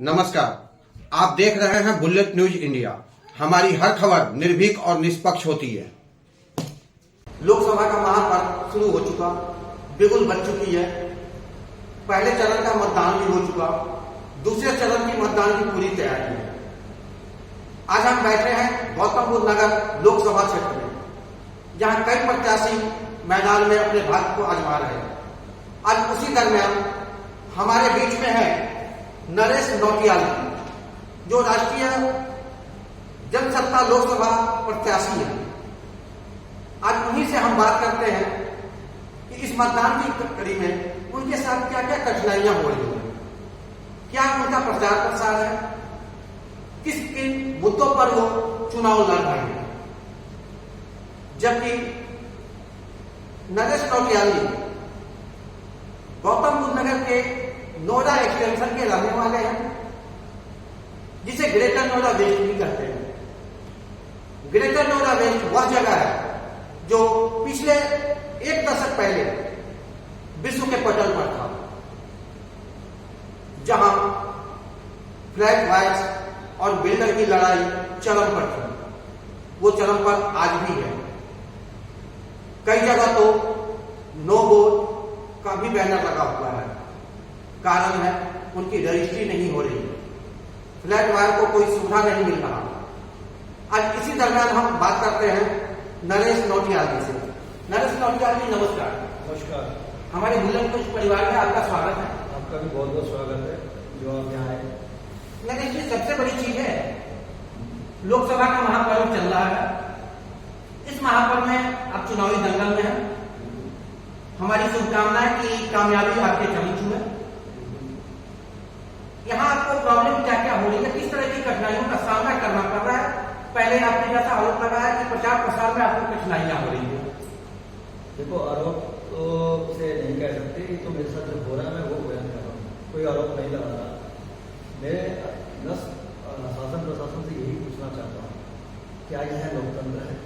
नमस्कार, आप देख रहे हैं बुलेट न्यूज इंडिया। हमारी हर खबर निर्भीक और निष्पक्ष होती है। लोकसभा का महापर्व शुरू हो चुका, बिगुल बज चुकी है। पहले चरण का मतदान भी हो चुका, दूसरे चरण की मतदान की पूरी तैयारी है। आज हम बैठे हैं गौतम बुद्ध नगर लोकसभा क्षेत्र में, जहां कई प्रत्याशी मैदान में अपने भाग्य को आजमा रहे हैं। आज उसी दरमियान हमारे बीच में है नरेश नौटियाल, जो राष्ट्रीय जनसत्ता लोकसभा प्रत्याशी है। आज उन्हीं से हम बात करते हैं कि इस मतदान की कड़ी में उनके साथ क्या क्या कठिनाइयां हो रही हैं, क्या उनका प्रचार प्रसार है, किस किन मुद्दों पर वो चुनाव लड़ रहे हैं। जबकि नरेश नौटियाल गौतम बुद्ध नगर के नोएडा एक्सटेंशन के रहने वाले हैं, जिसे ग्रेटर नोएडा वेस्ट भी कहते हैं। ग्रेटर नोएडा वेस्ट वह जगह है जो पिछले एक दशक पहले विश्व के पटल पर था, जहां फ्लैट वाइट्स और बिल्डर की लड़ाई चरम पर थी। वो चरम पर आज भी है। कई जगह तो नो वोट का भी बैनर लगा हुआ है। कारण है उनकी रजिस्ट्री नहीं हो रही, फ्लैट वायर को कोई सुविधा नहीं मिल रहा। आज इसी दरमियान हम बात करते हैं नरेश नौटियाल जी से। नरेश नौटियाल जी, नमस्कार। नमस्कार। हमारे बुलेट न्यूज परिवार में आपका स्वागत है। आपका भी बहुत बहुत स्वागत है जो आप यहाँ आए। नरेश जी, सबसे बड़ी चीज है लोकसभा का महापर्व चल रहा है। इस महापर्व में आप चुनावी दंगल में हैं। हमारी शुभकामनाएं कि कामयाबी आपके चरण छुए। यहाँ आपको प्रॉब्लम क्या क्या हो रही है, किस तरह की कठिनाइयों का सामना करना पड़ रहा है? पहले आपने जैसा आरोप लगाया कि प्रचार प्रसार में आपको कठिनाइयां हो रही है। देखो, आरोप तो से नहीं कह सकते, ये तो मेरे साथ जो हो रहा है मैं वो बयान कर रहा हूँ, कोई आरोप नहीं लगा रहा। मैं शासन प्रशासन से यही पूछना चाहता हूँ, क्या यह लोकतंत्र है?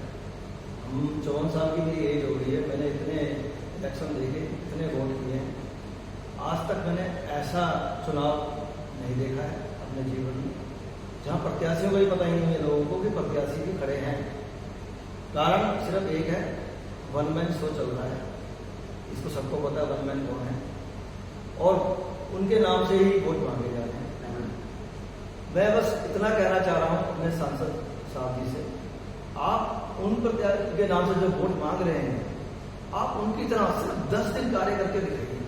हम 54 साल की मेरी एज हो गई है, मैंने इतने इलेक्शन देखे, इतने वोट किए, आज तक मैंने ऐसा चुनाव नहीं देखा है अपने जीवन में, जहां प्रत्याशियों को भी पता ही नहीं है लोगों को कि प्रत्याशी भी खड़े हैं। कारण सिर्फ एक है, वन मैन शो चल रहा है। इसको सबको पता है वन मैन कौन है, और उनके नाम से ही वोट मांगे जा रहे हैं। मैं बस इतना कहना चाह रहा हूं अपने सांसद साहब जी से, आप उन प्रत्याशी के नाम से जो वोट मांग रहे हैं, आप उनकी तरह सिर्फ 10 दिन कार्य करके दिखाइए।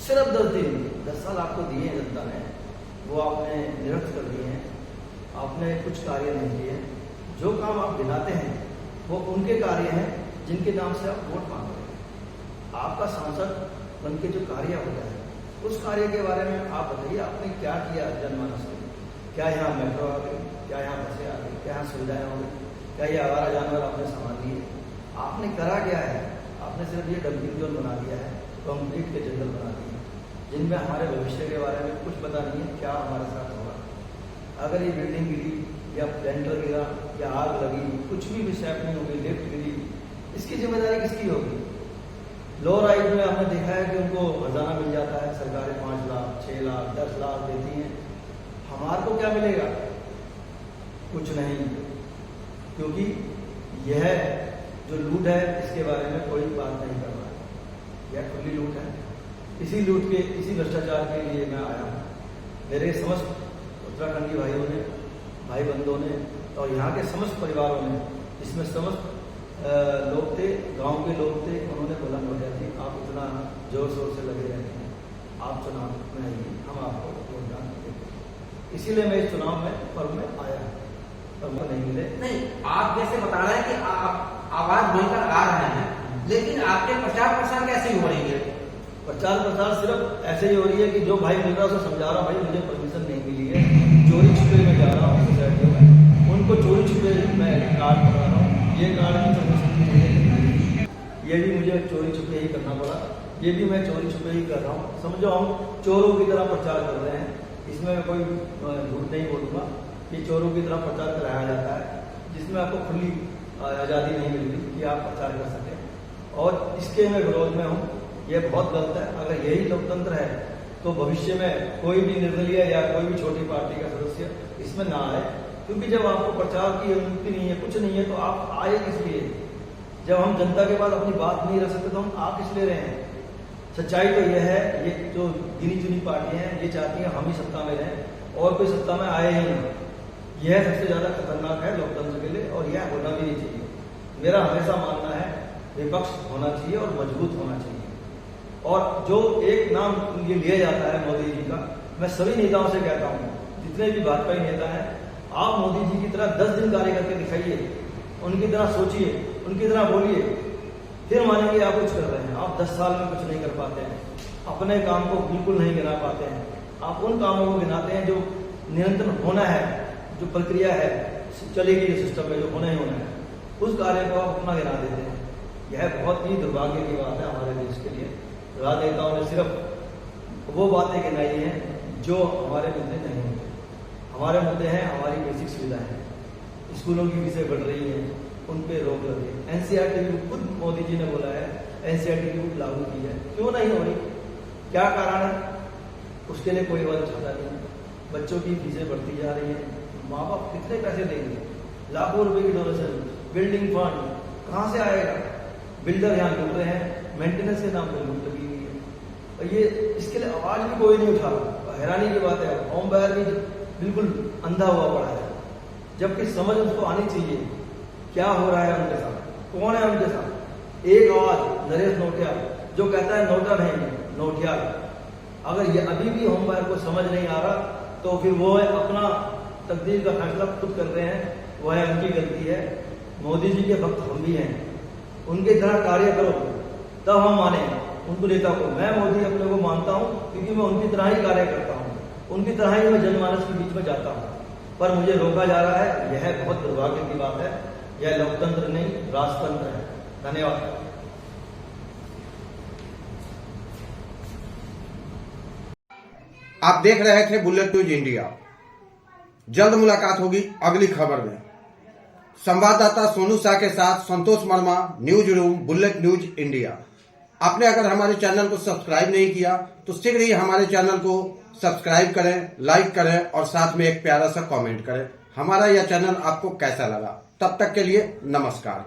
सिर्फ 10 दिन, 10 साल आपको दिए हैं जनता ने, वो आपने निरस्त कर दिए हैं। आपने कुछ कार्य नहीं किए। जो काम आप दिलाते हैं वो उनके कार्य हैं जिनके नाम से आप वोट मांग रहे हैं। आपका सांसद बन के जो कार्य होता है, उस कार्य के बारे में आप बताइए, आपने क्या किया जनमानस में? क्या यहाँ मेट्रो आ गई? क्या यहाँ बसें आ गई? क्या यहाँ सुविधाएं हो गई? क्या ये आवारा जानवर आपने संभाल लिए? आपने करा क्या है? आपने सिर्फ ये डंपिंग जोन बना दिया है, कंक्रीट के जंगल बना दिए, जिनमें हमारे भविष्य के बारे में कुछ पता नहीं है क्या हमारे साथ होगा। अगर ये बिल्डिंग गिरी या प्लेंटर गिरा या आग लगी, कुछ भी मिसहैप नहीं होगी, लिफ्ट गिरी, इसकी जिम्मेदारी किसकी होगी? लो राइज में हमने देखा है कि उनको खजाना मिल जाता है, सरकारें 5 लाख 6 लाख 10 लाख देती हैं। हमारे को क्या मिलेगा? कुछ नहीं, क्योंकि यह जो लूट है इसके बारे में कोई बात नहीं कर रहा है। यह खुली लूट है। इसी लूट के, इसी भ्रष्टाचार के लिए मैं आया हूँ। मेरे समस्त उत्तराखंडी भाइयों ने, भाई बंधुओं ने और यहाँ के समस्त परिवारों ने, इसमें समस्त लोग थे, गांव के लोग थे, उन्होंने बोला नोटिया जी, आप इतना जोर शोर से लगे रहते हैं, आप चुनाव में आइए, हम आपको योगदान देंगे। इसीलिए मैं इस चुनाव में पर्व में आया, पर वो नहीं मिले। नहीं, आप जैसे बता रहे हैं कि आप आवाज बनकर आ रहे हैं, लेकिन आपके प्रचार प्रसार कैसे हो रही है? प्रचार प्रसार सिर्फ ऐसे ही हो रही है कि जो भाई मिल रहा है उसे समझा रहा हूँ, भाई मुझे परमिशन नहीं मिली है, चोरी छुपे में जा रहा हूँ सोसाइटी में, उनको चोरी छुपे मैं कार्ड बना रहा हूँ, ये कार्ड की परमिशन मुझे, ये भी मुझे चोरी छुपे ही करना पड़ा, ये भी मैं चोरी छुपे ही कर रहा हूँ। समझो हम चोरों की तरह प्रचार कर रहे हैं। इसमें मैं कोई झूठ नहीं बोलूँगा कि चोरों की तरह प्रचार कराया जाता है, जिसमें आपको खुली आज़ादी नहीं मिलती कि आप प्रचार कर सकें, और इसके मैं विरोध में हूँ। ये बहुत गलत है। अगर यही लोकतंत्र है तो भविष्य में कोई भी निर्दलीय या कोई भी छोटी पार्टी का सदस्य इसमें ना आए। क्योंकि जब आपको प्रचार की अनुमति नहीं है, कुछ नहीं है, तो आप आए किस लिए? जब हम जनता के पास अपनी बात नहीं रख सकते तो हम आ किस लिए रहे हैं? सच्चाई तो यह है, ये जो गिनी चुनी पार्टियां हैं ये चाहती हैं हम ही सत्ता में रहें और कोई सत्ता में आए ही नहीं। यह सबसे ज्यादा खतरनाक है लोकतंत्र के लिए और यह होना भी नहीं चाहिए। मेरा हमेशा मानना है विपक्ष होना चाहिए और मजबूत होना चाहिए। और जो एक नाम ये लिया जाता है मोदी जी का, मैं सभी नेताओं से कहता हूँ, जितने भी भाजपा नेता हैं, आप मोदी जी की तरह 10 दिन कार्य करके दिखाइए, उनकी तरह सोचिए, उनकी तरह बोलिए, फिर मानेंगे आप कुछ कर रहे हैं। आप 10 साल में कुछ नहीं कर पाते हैं, अपने काम को बिल्कुल नहीं गिना पाते हैं। आप उन कामों को गिनाते हैं जो निरंतर होना है, जो प्रक्रिया है चलेगी ये सिस्टम में, जो होना ही होना है, उस कार्य को आप अपना गिना देते हैं। यह बहुत ही दुर्भाग्य की बात है हमारे देश के लिए। राजनेताओं ने सिर्फ वो बातें गिनाई हैं जो हमारे मुद्दे नहीं होते। हमारे मुद्दे हैं हमारी बेसिक सुविधाएं, स्कूलों की फीसें बढ़ रही हैं, उन पे रोक लगे। एनसीईआरटी भी खुद मोदी जी ने बोला है एनसीईआरटी भी लागू की है, क्यों नहीं हो रही? क्या कारण है? उसके लिए कोई वजह चाहता नहीं। बच्चों की फीसें बढ़ती जा रही हैं, माँ बाप कितने पैसे देंगे? लाखों रुपए की डोनेशन, बिल्डिंग फंड कहाँ से आएगा? बिल्डर यहाँ लूट रहे हैं, मेंटेनेंस के नाम पर लूट लगी हुई है, और ये इसके लिए आवाज भी कोई नहीं उठा रहा। हैरानी की बात है, होम बायर भी बिल्कुल अंधा हुआ पड़ा है, जबकि समझ उसको आनी चाहिए क्या हो रहा है उनके साथ, कौन है उनके साथ। एक आवाज नरेश नोटियाल जो कहता है नोटा नहीं नोटियाल। अगर ये अभी भी होम बायर को समझ नहीं आ रहा तो फिर वो है अपना तकदीर का फैसला खुद कर रहे हैं, वह उनकी गलती है। मोदी जी के भक्त हम भी हैं, उनके तरह कार्य करो तब हम माने उनको नेता को। मैं मोदी अपने को मानता हूं क्योंकि मैं उनकी तरह ही कार्य करता हूं, उनकी तरह ही मैं जनमानस के बीच में जाता हूं, पर मुझे रोका जा रहा है। यह बहुत दुर्भाग्य की बात है। यह लोकतंत्र नहीं राजतंत्र है। धन्यवाद। आप देख रहे थे बुलेट न्यूज इंडिया। जल्द मुलाकात होगी अगली खबर में। संवाददाता सोनू शाह के साथ Santosh Verma, news room, bullet news India. आपने अगर हमारे चैनल को सब्सक्राइब नहीं किया तो शीघ्र ही हमारे चैनल को सब्सक्राइब करें, लाइक करें और साथ में एक प्यारा सा कमेंट करें। हमारा यह चैनल आपको कैसा लगा? तब तक के लिए नमस्कार।